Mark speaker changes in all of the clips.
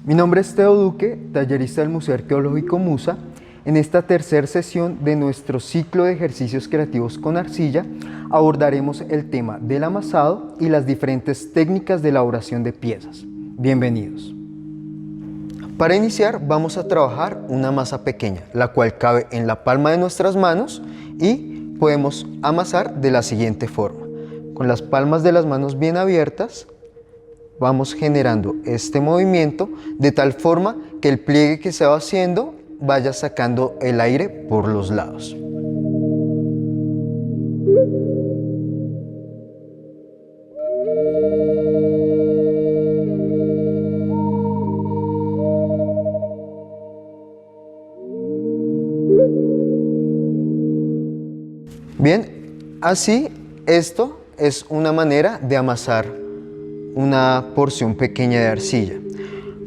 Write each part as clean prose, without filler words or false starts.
Speaker 1: Mi nombre es Teo Duque, tallerista del Museo Arqueológico Musa. En esta tercera sesión de nuestro ciclo de ejercicios creativos con arcilla abordaremos el tema del amasado y las diferentes técnicas de elaboración de piezas. Bienvenidos. Para iniciar vamos a trabajar una masa pequeña, la cual cabe en la palma de nuestras manos y podemos amasar de la siguiente forma. Con las palmas de las manos bien abiertas, vamos generando este movimiento de tal forma que el pliegue que se va haciendo vaya sacando el aire por los lados. Bien, así esto es una manera de amasar una porción pequeña de arcilla.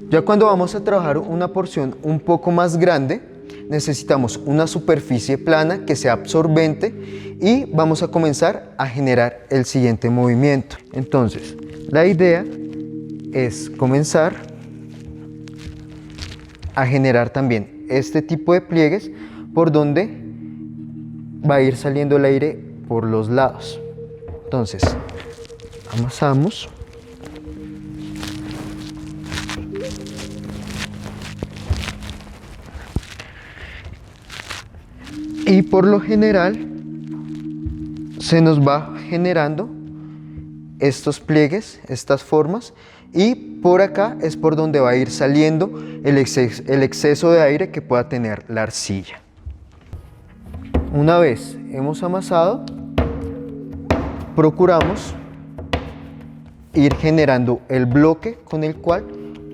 Speaker 1: Ya cuando vamos a trabajar una porción un poco más grande, necesitamos una superficie plana que sea absorbente y vamos a comenzar a generar el siguiente movimiento. Entonces, la idea es comenzar a generar también este tipo de pliegues por donde va a ir saliendo el aire por los lados. Entonces, amasamos. Y por lo general se nos va generando estos pliegues, estas formas, y por acá es por donde va a ir saliendo el exceso de aire que pueda tener la arcilla. Una vez hemos amasado, procuramos ir generando el bloque con el cual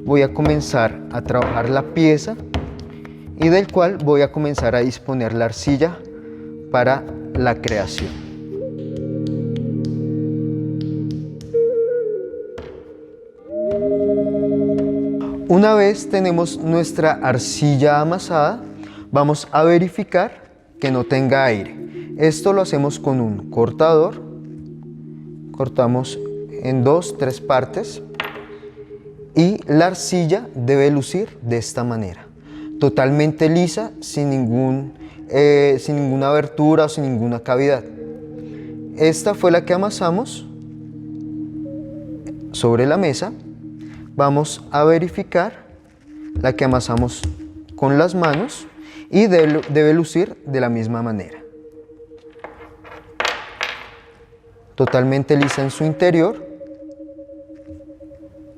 Speaker 1: voy a comenzar a trabajar la pieza y del cual voy a comenzar a disponer la arcilla para la creación. Una vez tenemos nuestra arcilla amasada, vamos a verificar que no tenga aire. Esto lo hacemos con un cortador. Cortamos en 2-3 partes y la arcilla debe lucir de esta manera. Totalmente lisa, sin ninguna abertura o sin ninguna cavidad. Esta fue la que amasamos sobre la mesa. Vamos a verificar la que amasamos con las manos y debe lucir de la misma manera. Totalmente lisa en su interior.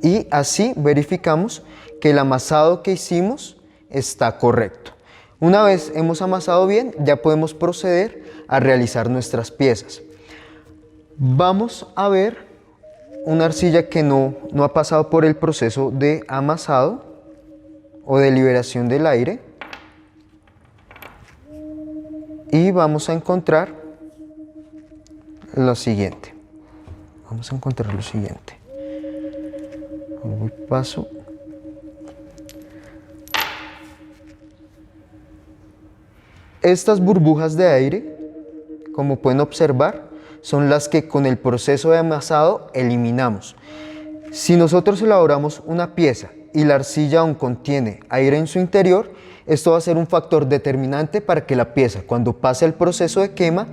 Speaker 1: Y así verificamos que el amasado que hicimos está correcto. Una vez hemos amasado bien, ya podemos proceder a realizar nuestras piezas. Vamos a ver una arcilla que no ha pasado por el proceso de amasado o de liberación del aire. Y vamos a encontrar lo siguiente. Paso. Estas burbujas de aire, como pueden observar, son las que con el proceso de amasado eliminamos. Si nosotros elaboramos una pieza y la arcilla aún contiene aire en su interior, esto va a ser un factor determinante para que la pieza, cuando pase el proceso de quema,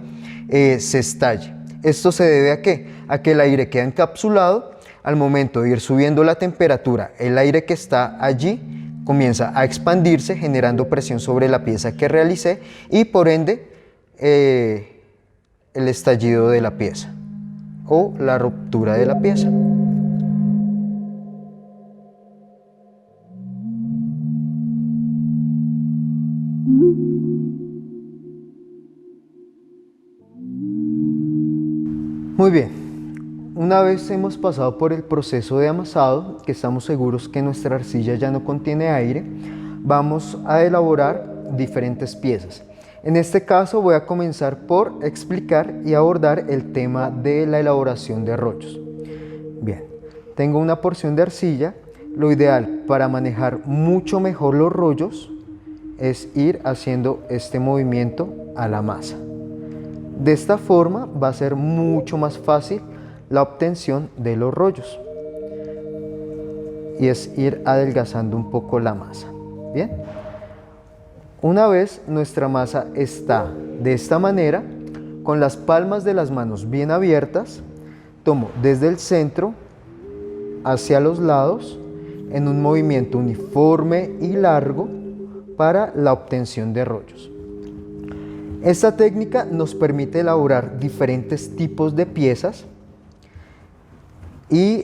Speaker 1: se estalle. ¿Esto se debe a qué? A que el aire queda encapsulado. Al momento de ir subiendo la temperatura, el aire que está allí comienza a expandirse, generando presión sobre la pieza que realicé y por ende el estallido de la pieza o la ruptura de la pieza. Muy bien, una vez hemos pasado por el proceso de amasado, que estamos seguros que nuestra arcilla ya no contiene aire, vamos a elaborar diferentes piezas. En este caso voy a comenzar por explicar y abordar el tema de la elaboración de rollos. Bien, tengo una porción de arcilla. Lo ideal para manejar mucho mejor los rollos es ir haciendo este movimiento a la masa. De esta forma va a ser mucho más fácil la obtención de los rollos. Y es ir adelgazando un poco la masa. Bien. Una vez nuestra masa está de esta manera, con las palmas de las manos bien abiertas, tomo desde el centro hacia los lados en un movimiento uniforme y largo para la obtención de rollos. Esta técnica nos permite elaborar diferentes tipos de piezas y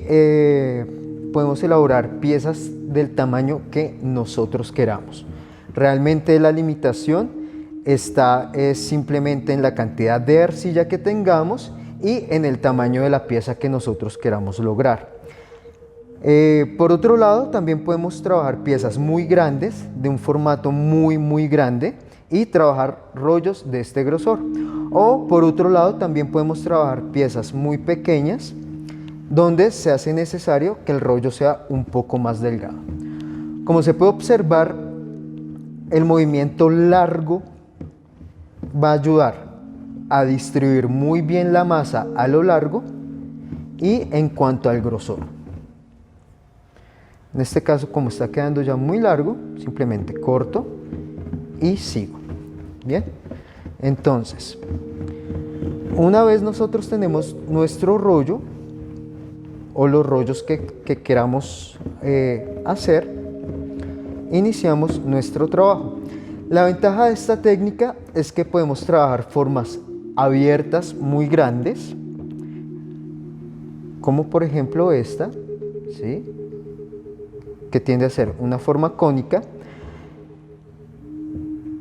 Speaker 1: podemos elaborar piezas del tamaño que nosotros queramos. Realmente la limitación está simplemente en la cantidad de arcilla que tengamos y en el tamaño de la pieza que nosotros queramos lograr. Por otro lado, también podemos trabajar piezas muy grandes, de un formato muy grande, y trabajar rollos de este grosor. O por otro lado, también podemos trabajar piezas muy pequeñas, donde se hace necesario que el rollo sea un poco más delgado. Como se puede observar, el movimiento largo va a ayudar a distribuir muy bien la masa a lo largo y en cuanto al grosor. En este caso, como está quedando ya muy largo, simplemente corto y sigo. Bien, entonces, una vez nosotros tenemos nuestro rollo o los rollos que queramos hacer, iniciamos nuestro trabajo. La ventaja de esta técnica es que podemos trabajar formas abiertas muy grandes, como por ejemplo esta, ¿sí?, que tiende a ser una forma cónica.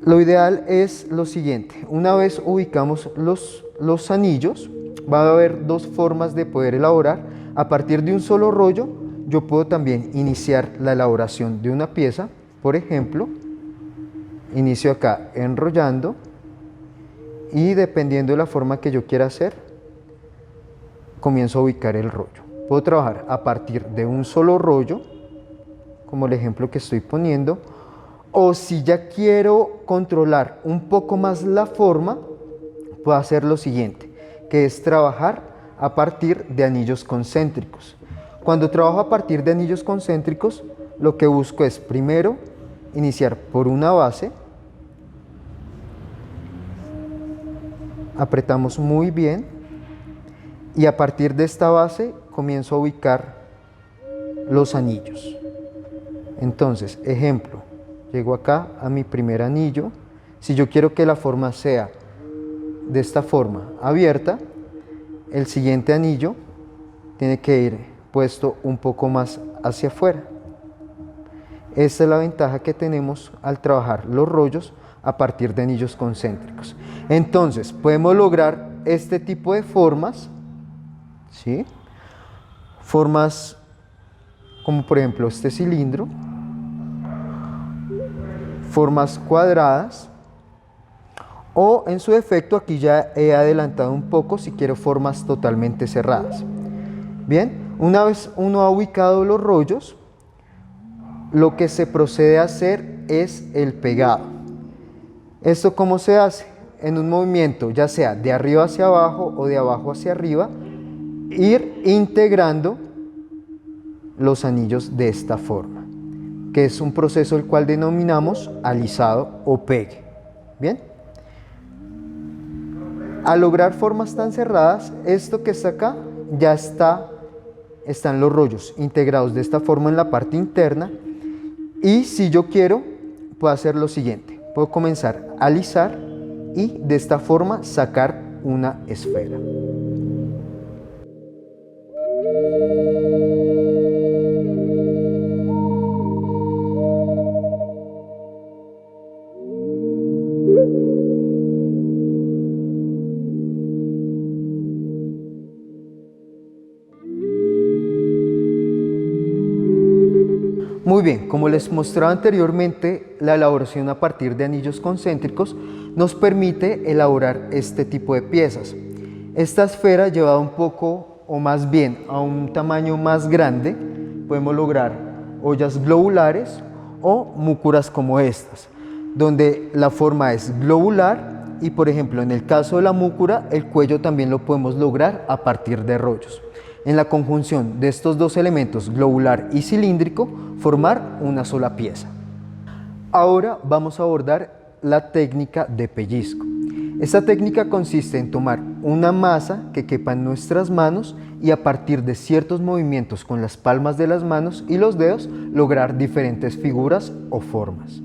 Speaker 1: Lo ideal es lo siguiente: una vez ubicamos los anillos, va a haber dos formas de poder elaborar. A partir de un solo rollo, yo puedo también iniciar la elaboración de una pieza. Por ejemplo, inicio acá enrollando y dependiendo de la forma que yo quiera hacer, comienzo a ubicar el rollo. Puedo trabajar a partir de un solo rollo, como el ejemplo que estoy poniendo, o si ya quiero controlar un poco más la forma, puedo hacer lo siguiente, que es trabajar a partir de anillos concéntricos. Cuando trabajo a partir de anillos concéntricos, lo que busco es primero iniciar por una base, apretamos muy bien y a partir de esta base comienzo a ubicar los anillos. Entonces, ejemplo, llego acá a mi primer anillo. Si yo quiero que la forma sea de esta forma abierta, el siguiente anillo tiene que ir puesto un poco más hacia afuera. Esta es la ventaja que tenemos al trabajar los rollos a partir de anillos concéntricos. Entonces, podemos lograr este tipo de formas, ¿sí?, formas como por ejemplo este cilindro, formas cuadradas, o en su defecto, aquí ya he adelantado un poco, si quiero formas totalmente cerradas. Bien, una vez uno ha ubicado los rollos, lo que se procede a hacer es el pegado. ¿Esto cómo se hace? En un movimiento, ya sea de arriba hacia abajo o de abajo hacia arriba, ir integrando los anillos de esta forma, que es un proceso el cual denominamos alisado o pegue. Bien, al lograr formas tan cerradas, esto que está acá ya están los rollos integrados de esta forma en la parte interna. Y si yo quiero, puedo hacer lo siguiente: puedo comenzar a alisar y de esta forma sacar una esfera. Muy bien, como les mostraba anteriormente, la elaboración a partir de anillos concéntricos nos permite elaborar este tipo de piezas. Esta esfera llevada un poco, o más bien a un tamaño más grande, podemos lograr ollas globulares o múcuras como estas, donde la forma es globular y por ejemplo en el caso de la múcura el cuello también lo podemos lograr a partir de rollos. En la conjunción de estos dos elementos, globular y cilíndrico, formar una sola pieza. Ahora vamos a abordar la técnica de pellizco. Esta técnica consiste en tomar una masa que quepa en nuestras manos y a partir de ciertos movimientos con las palmas de las manos y los dedos lograr diferentes figuras o formas.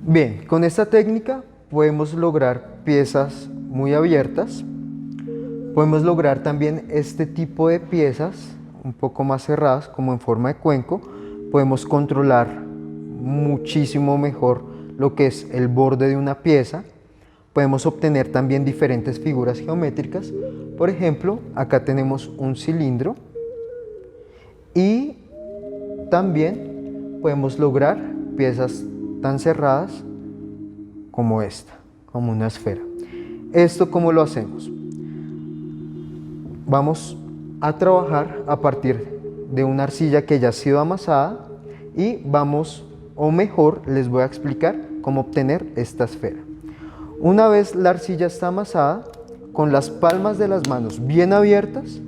Speaker 1: Bien, con esta técnica podemos lograr piezas muy abiertas, podemos lograr también este tipo de piezas un poco más cerradas como en forma de cuenco, podemos controlar muchísimo mejor lo que es el borde de una pieza. Podemos obtener también diferentes figuras geométricas. Por ejemplo, acá tenemos un cilindro y también podemos lograr piezas tan cerradas como esta, como una esfera. ¿Esto cómo lo hacemos? Vamos a trabajar a partir de una arcilla que ya ha sido amasada y vamos, o mejor, les voy a explicar cómo obtener esta esfera. Una vez la arcilla está amasada, con las palmas de las manos bien abiertas,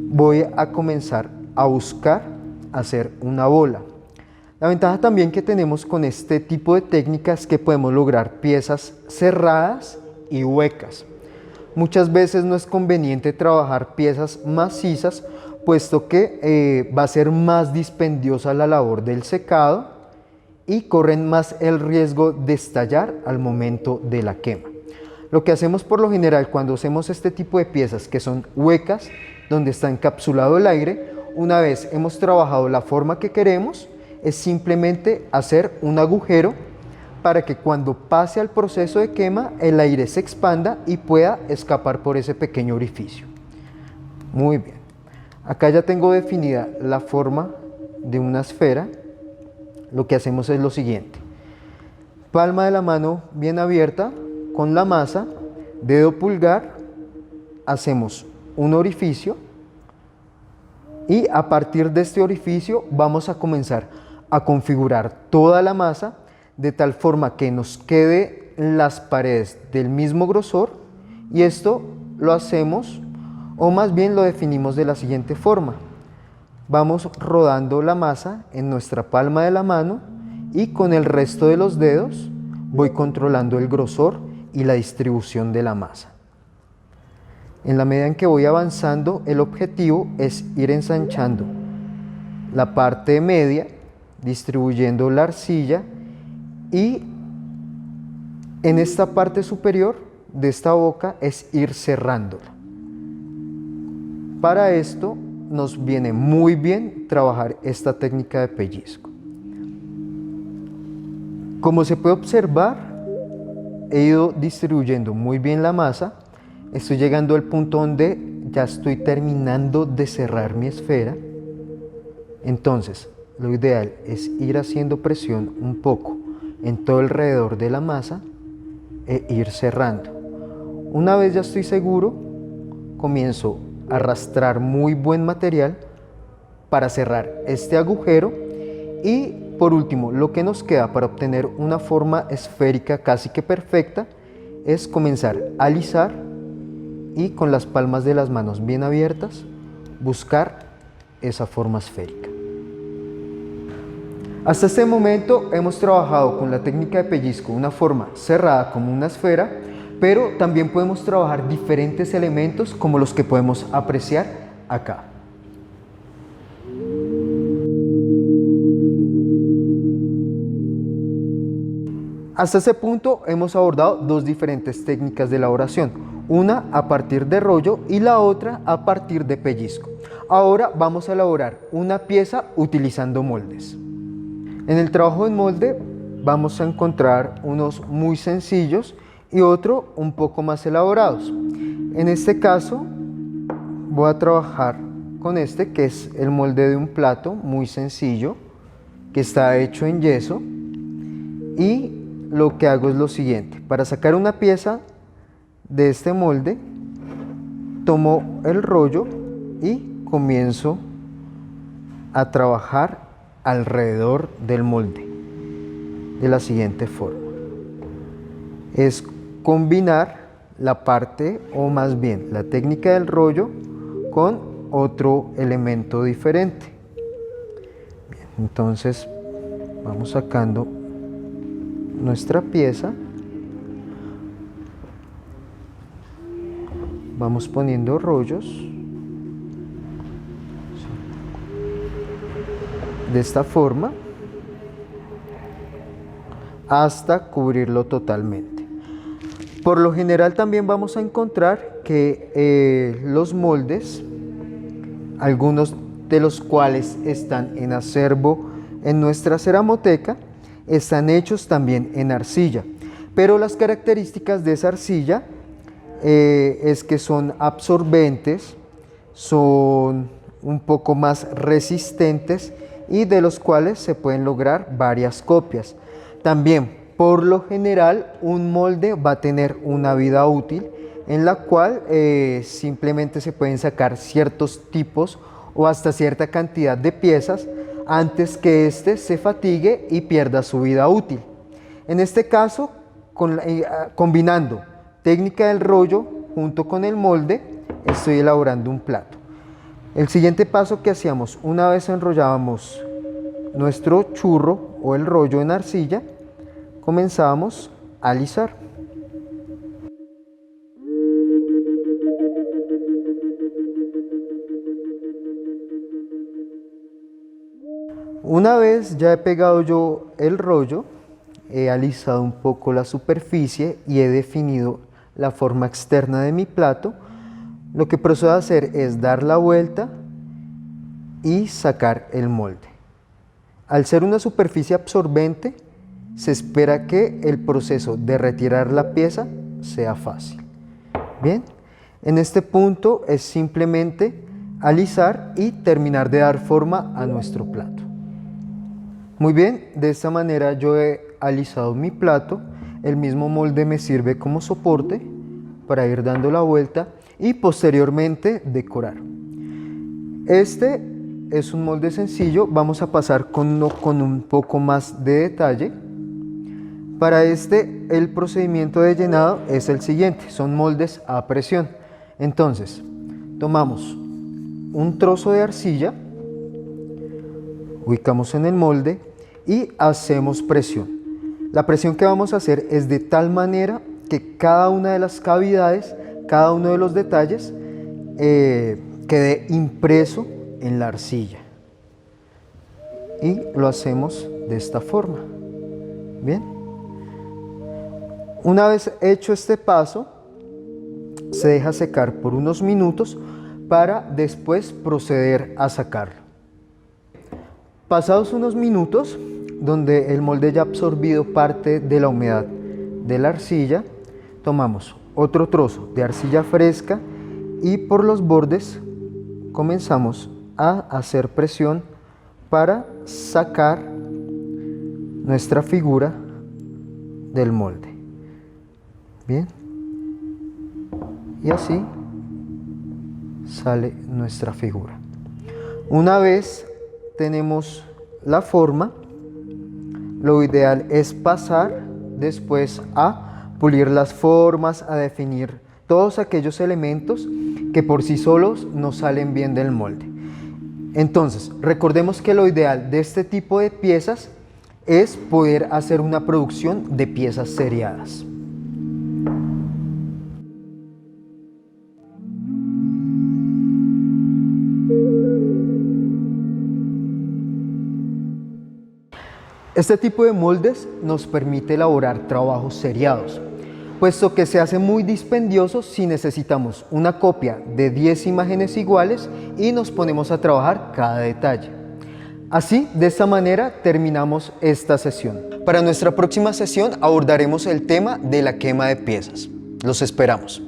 Speaker 1: voy a comenzar a buscar hacer una bola. La ventaja también que tenemos con este tipo de técnicas es que podemos lograr piezas cerradas y huecas. Muchas veces no es conveniente trabajar piezas macizas, puesto que va a ser más dispendiosa la labor del secado y corren más el riesgo de estallar al momento de la quema. Lo que hacemos por lo general cuando hacemos este tipo de piezas que son huecas, donde está encapsulado el aire, una vez hemos trabajado la forma que queremos, es simplemente hacer un agujero para que cuando pase al proceso de quema el aire se expanda y pueda escapar por ese pequeño orificio. Muy bien, acá ya tengo definida la forma de una esfera. Lo que hacemos es lo siguiente: palma de la mano bien abierta, con la masa, dedo pulgar, hacemos un orificio y a partir de este orificio vamos a comenzar a configurar toda la masa de tal forma que nos quede las paredes del mismo grosor, y esto lo hacemos, o más bien lo definimos de la siguiente forma: vamos rodando la masa en nuestra palma de la mano y con el resto de los dedos voy controlando el grosor y la distribución de la masa. En la medida en que voy avanzando, el objetivo es ir ensanchando la parte media, distribuyendo la arcilla, y en esta parte superior de esta boca es ir cerrándola. Para esto nos viene muy bien trabajar esta técnica de pellizco. Como se puede observar, he ido distribuyendo muy bien la masa. Estoy llegando al punto donde ya estoy terminando de cerrar mi esfera. Entonces, lo ideal es ir haciendo presión un poco en todo alrededor de la masa e ir cerrando. Una vez ya estoy seguro, comienzo a arrastrar muy buen material para cerrar este agujero, y por último, lo que nos queda para obtener una forma esférica casi que perfecta es comenzar a alisar y con las palmas de las manos bien abiertas buscar esa forma esférica. Hasta este momento hemos trabajado con la técnica de pellizco una forma cerrada como una esfera, pero también podemos trabajar diferentes elementos como los que podemos apreciar acá. Hasta este punto hemos abordado dos diferentes técnicas de elaboración, una a partir de rollo y la otra a partir de pellizco. Ahora vamos a elaborar una pieza utilizando moldes. En el trabajo en molde vamos a encontrar unos muy sencillos y otros un poco más elaborados. En este caso voy a trabajar con este, que es el molde de un plato muy sencillo que está hecho en yeso, y lo que hago es lo siguiente: para sacar una pieza de este molde tomo el rollo y comienzo a trabajar alrededor del molde de la siguiente forma. Es combinar la parte, o más bien la técnica del rollo, con otro elemento diferente. Bien, entonces vamos sacando nuestra pieza, vamos poniendo rollos de esta forma hasta cubrirlo totalmente. Por lo general también vamos a encontrar que los moldes, algunos de los cuales están en acervo en nuestra ceramoteca, están hechos también en arcilla, pero las características de esa arcilla es que son absorbentes, son un poco más resistentes y de los cuales se pueden lograr varias copias. También, por lo general, un molde va a tener una vida útil en la cual simplemente se pueden sacar ciertos tipos o hasta cierta cantidad de piezas antes que éste se fatigue y pierda su vida útil. En este caso, combinando técnica del rollo junto con el molde, estoy elaborando un plato. El siguiente paso que hacíamos, una vez enrollábamos nuestro churro o el rollo en arcilla, comenzábamos a alisar. Una vez ya he pegado yo el rollo, he alisado un poco la superficie y he definido la forma externa de mi plato, lo que procedo a hacer es dar la vuelta y sacar el molde. Al ser una superficie absorbente, se espera que el proceso de retirar la pieza sea fácil. Bien, en este punto es simplemente alisar y terminar de dar forma a nuestro plato. Muy bien, de esta manera yo he alisado mi plato, el mismo molde me sirve como soporte para ir dando la vuelta y posteriormente decorar. Este es un molde sencillo, vamos a pasar con uno con un poco más de detalle. Para este el procedimiento de llenado es el siguiente, son moldes a presión. Entonces, tomamos un trozo de arcilla, ubicamos en el molde y hacemos presión. La presión que vamos a hacer es de tal manera que cada una de las cavidades, cada uno de los detalles quede impreso en la arcilla. Y lo hacemos de esta forma. Bien. Una vez hecho este paso, se deja secar por unos minutos para después proceder a sacarlo. Pasados unos minutos, donde el molde ya ha absorbido parte de la humedad de la arcilla, tomamos otro trozo de arcilla fresca y por los bordes comenzamos a hacer presión para sacar nuestra figura del molde. Bien, y así sale nuestra figura. Una vez tenemos la forma, lo ideal es pasar después a pulir las formas, a definir todos aquellos elementos que por sí solos no salen bien del molde. Entonces, recordemos que lo ideal de este tipo de piezas es poder hacer una producción de piezas seriadas. Este tipo de moldes nos permite elaborar trabajos seriados, puesto que se hace muy dispendioso si necesitamos una copia de 10 imágenes iguales y nos ponemos a trabajar cada detalle. Así, de esta manera terminamos esta sesión. Para nuestra próxima sesión abordaremos el tema de la quema de piezas. Los esperamos.